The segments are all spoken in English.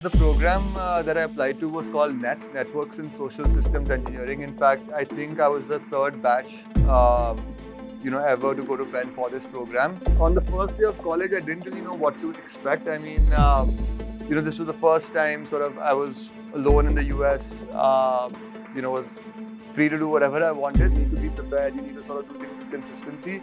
The program that I applied to was called NETS, Networks and Social Systems Engineering. In fact, I think I was the third batch, ever to go to Penn for this program. On the first day of college, I didn't really know what to expect. I mean, this was the first time sort of I was alone in the US. Was free to do whatever I wanted. You need to be prepared. You need to sort of do things with consistency.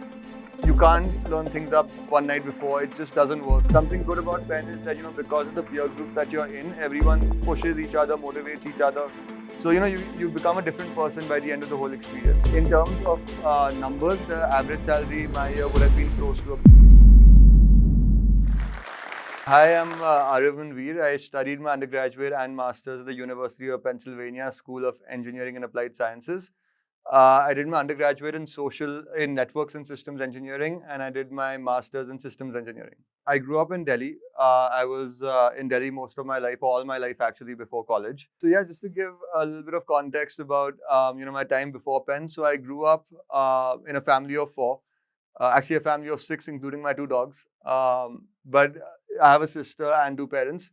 You can't learn things up one night before. It just doesn't work. Something good about Penn is that, because of the peer group that you're in, everyone pushes each other, motivates each other. So, you become a different person by the end of the whole experience. In terms of numbers, the average salary my year would have been close to Hi, I'm Aryaman Vir. I studied my undergraduate and master's at the University of Pennsylvania School of Engineering and Applied Sciences. I did my undergraduate in networks and systems engineering, and I did my master's in systems engineering. I grew up in Delhi. I was in Delhi most of my life, all my life actually, before college. So yeah, just to give a little bit of context about my time before Penn. So I grew up in a family of four, actually a family of six, including my two dogs. But I have a sister and two parents.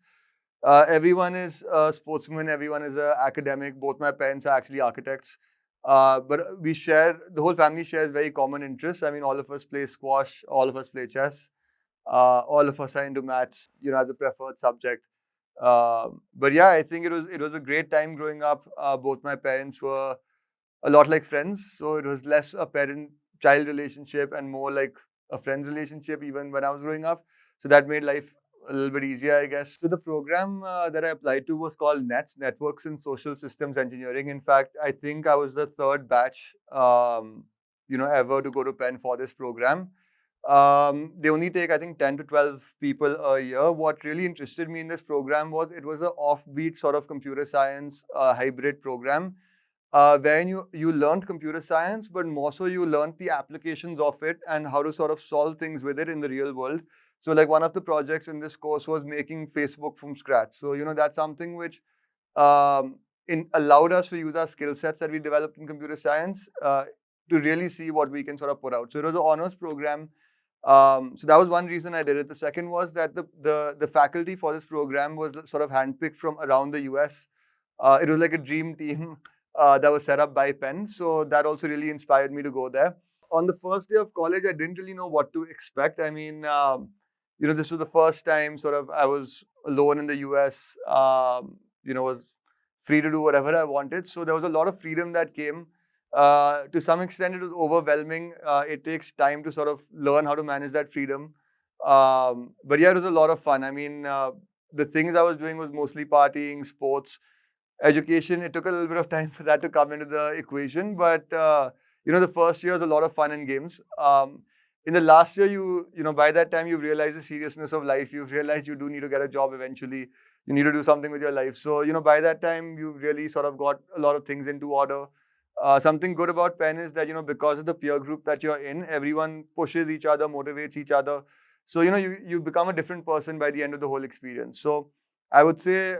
Everyone is a sportsman. Everyone is an academic. Both my parents are actually architects. But the whole family shares very common interests. I mean, all of us play squash, all of us play chess, all of us are into maths, as a preferred subject. But yeah, I think it was a great time growing up. Both my parents were a lot like friends, so it was less a parent-child relationship and more like a friends relationship even when I was growing up. So that made life a little bit easier, I guess. So the program that I applied to was called NETS, Networks and Social Systems Engineering. In fact, I think I was the third batch, ever to go to Penn for this program. They only take, I think, 10 to 12 people a year. What really interested me in this program was it was an offbeat sort of computer science hybrid program wherein you learned computer science, but more so you learned the applications of it and how to sort of solve things with it in the real world. So like one of the projects in this course was making Facebook from scratch. So that's something which allowed us to use our skill sets that we developed in computer science to really see what we can sort of put out. So it was an honors program. So that was one reason I did it. The second was that the faculty for this program was sort of handpicked from around the US. It was like a dream team that was set up by Penn. So that also really inspired me to go there. On the first day of college, I didn't really know what to expect. I mean, this was the first time sort of I was alone in the US, was free to do whatever I wanted. So there was a lot of freedom that came. To some extent, it was overwhelming. It takes time to sort of learn how to manage that freedom. But yeah, it was a lot of fun. I mean, the things I was doing was mostly partying, sports, education. It took a little bit of time for that to come into the equation, but the first year was a lot of fun and games. In the last year, by that time you realize the seriousness of life. You've realized you do need to get a job eventually. You need to do something with your life. So by that time you really sort of got a lot of things into order. Something good about Penn is that because of the peer group that you're in, everyone pushes each other, motivates each other. So you become a different person by the end of the whole experience. So I would say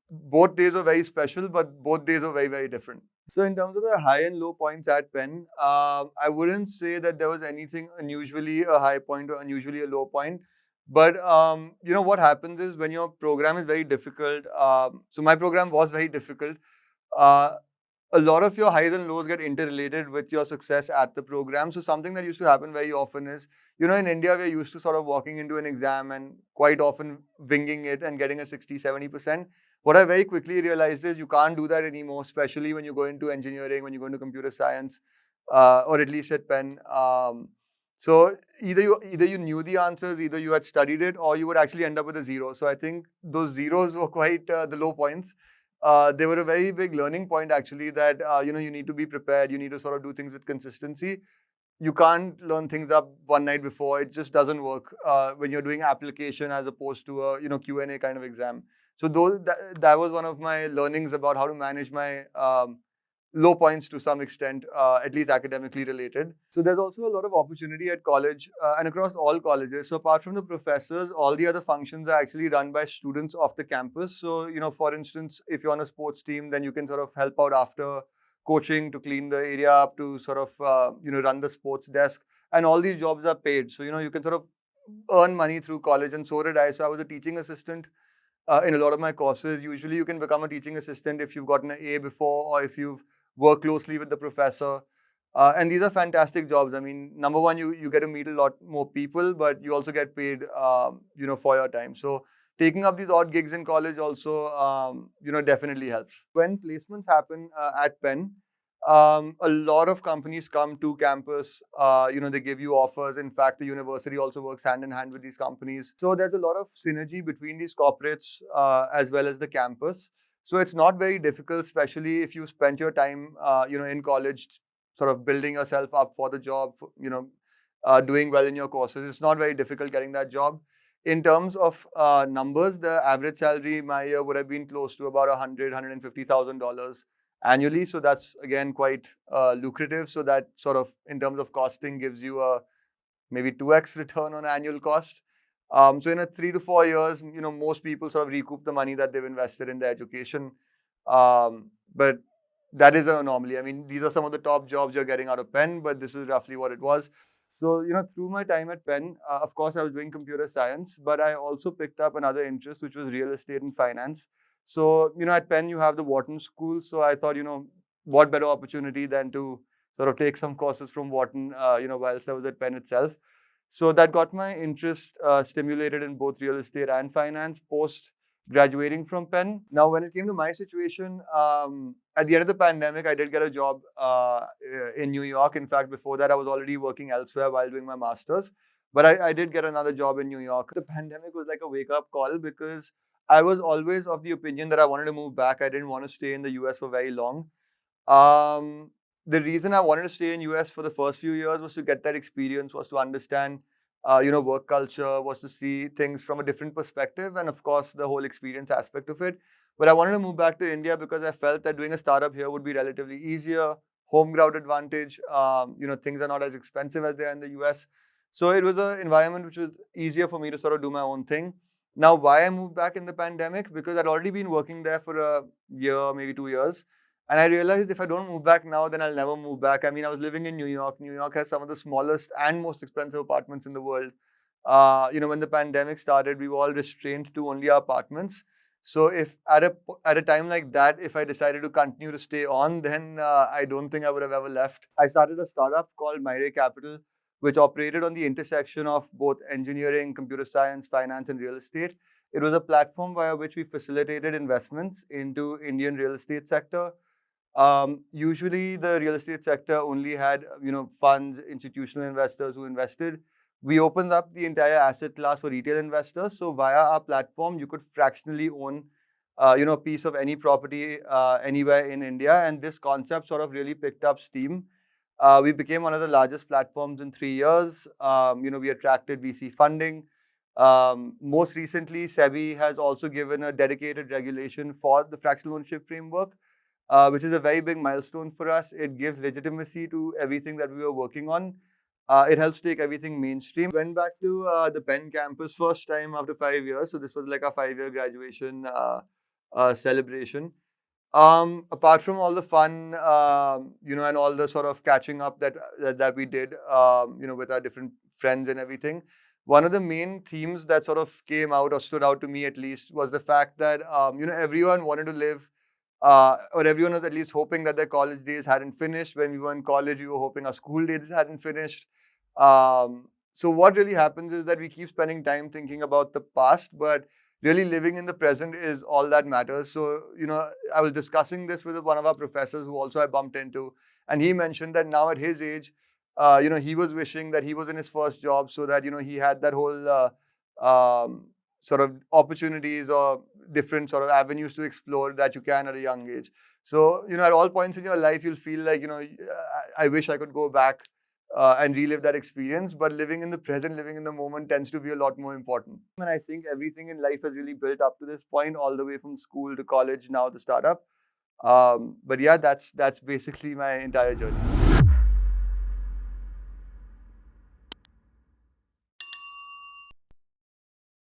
both days were very special, but both days were very, very different. So in terms of the high and low points at Penn, I wouldn't say that there was anything unusually a high point or unusually a low point. But what happens is when your program is very difficult. So my program was very difficult. Uh, a lot of your highs and lows get interrelated with your success at the program. So something that used to happen very often is, in India, we're used to sort of walking into an exam and quite often winging it and getting a 60, 70%. What I very quickly realized is you can't do that anymore, especially when you go into engineering, when you go into computer science, or at least at Penn. So either you knew the answers, either you had studied it, or you would actually end up with a zero. So I think those zeros were quite the low points. They were a very big learning point actually that you need to be prepared. You need to sort of do things with consistency. You can't learn things up one night before. It just doesn't work when you're doing application as opposed to a Q&A kind of exam. So that was one of my learnings about how to manage my low points to some extent, at least academically related. So there's also a lot of opportunity at college and across all colleges. So apart from the professors, all the other functions are actually run by students of the campus. So, for instance, if you're on a sports team, then you can sort of help out after coaching to clean the area up, to sort of, run the sports desk. And all these jobs are paid. So, you can sort of earn money through college, and so did I. So I was a teaching assistant in a lot of my courses. Usually, you can become a teaching assistant if you've gotten an A before or if you've worked closely with the professor. And these are fantastic jobs. I mean, number one, you get to meet a lot more people, but you also get paid, for your time. So taking up these odd gigs in college also, definitely helps. When placements happen at Penn, a lot of companies come to campus. They give you offers. In fact, the university also works hand in hand with these companies. So there's a lot of synergy between these corporates as well as the campus. So it's not very difficult, especially if you spent your time, in college, sort of building yourself up for the job, doing well in your courses. It's not very difficult getting that job. In terms of numbers, the average salary my year would have been close to about $150,000 annually. So that's again quite lucrative. So that sort of, in terms of costing, gives you a maybe 2x return on annual cost. So in a 3 to 4 years, most people sort of recoup the money that they've invested in their education. But that is an anomaly. I mean, these are some of the top jobs you're getting out of Penn, but this is roughly what it was. So, through my time at Penn, of course, I was doing computer science, but I also picked up another interest, which was real estate and finance. So, at Penn, you have the Wharton School. So I thought, what better opportunity than to sort of take some courses from Wharton, whilst I was at Penn itself. So that got my interest stimulated in both real estate and finance post graduating from Penn. Now, when it came to my situation, at the end of the pandemic, I did get a job in New York. In fact, before that, I was already working elsewhere while doing my master's. But I did get another job in New York. The pandemic was like a wake up call because I was always of the opinion that I wanted to move back. I didn't want to stay in the US for very long. Um, the reason I wanted to stay in US for the first few years was to get that experience, was to understand, work culture, was to see things from a different perspective, and of course, the whole experience aspect of it. But I wanted to move back to India because I felt that doing a startup here would be relatively easier, home ground advantage. Things are not as expensive as they are in the US. So it was an environment which was easier for me to sort of do my own thing. Now, why I moved back in the pandemic? Because I'd already been working there for a year, maybe 2 years. And I realized if I don't move back now, then I'll never move back. I mean, I was living in New York. New York has some of the smallest and most expensive apartments in the world. When the pandemic started, we were all restrained to only our apartments. So if at a time like that, if I decided to continue to stay on, then I don't think I would have ever left. I started a startup called Myray Capital, which operated on the intersection of both engineering, computer science, finance, and real estate. It was a platform via which we facilitated investments into Indian real estate sector. Usually, the real estate sector only had funds, institutional investors who invested. We opened up the entire asset class for retail investors. So via our platform, you could fractionally own a piece of any property anywhere in India, and this concept sort of really picked up steam. We became one of the largest platforms in 3 years. We attracted VC funding. Most recently, SEBI has also given a dedicated regulation for the fractional ownership framework, which is a very big milestone for us. It gives legitimacy to everything that we were working on. It helps take everything mainstream. Went back to the Penn campus first time after 5 years. So this was like a 5-year graduation celebration. Apart from all the fun, and all the sort of catching up that we did, with our different friends and everything, one of the main themes that sort of came out or stood out to me at least was the fact that, everyone wanted to live, or everyone was at least hoping that their college days hadn't finished. When we were in college, we were hoping our school days hadn't finished. So what really happens is that we keep spending time thinking about the past, but really living in the present is all that matters. So, I was discussing this with one of our professors who also I bumped into, and he mentioned that now at his age, he was wishing that he was in his first job so that, he had that whole sort of opportunities or different sort of avenues to explore that you can at a young age. So, at all points in your life, you'll feel like, I wish I could go back and relive that experience. But living in the present, living in the moment tends to be a lot more important. And I think everything in life has really built up to this point, all the way from school to college, now the startup. But yeah, that's basically my entire journey.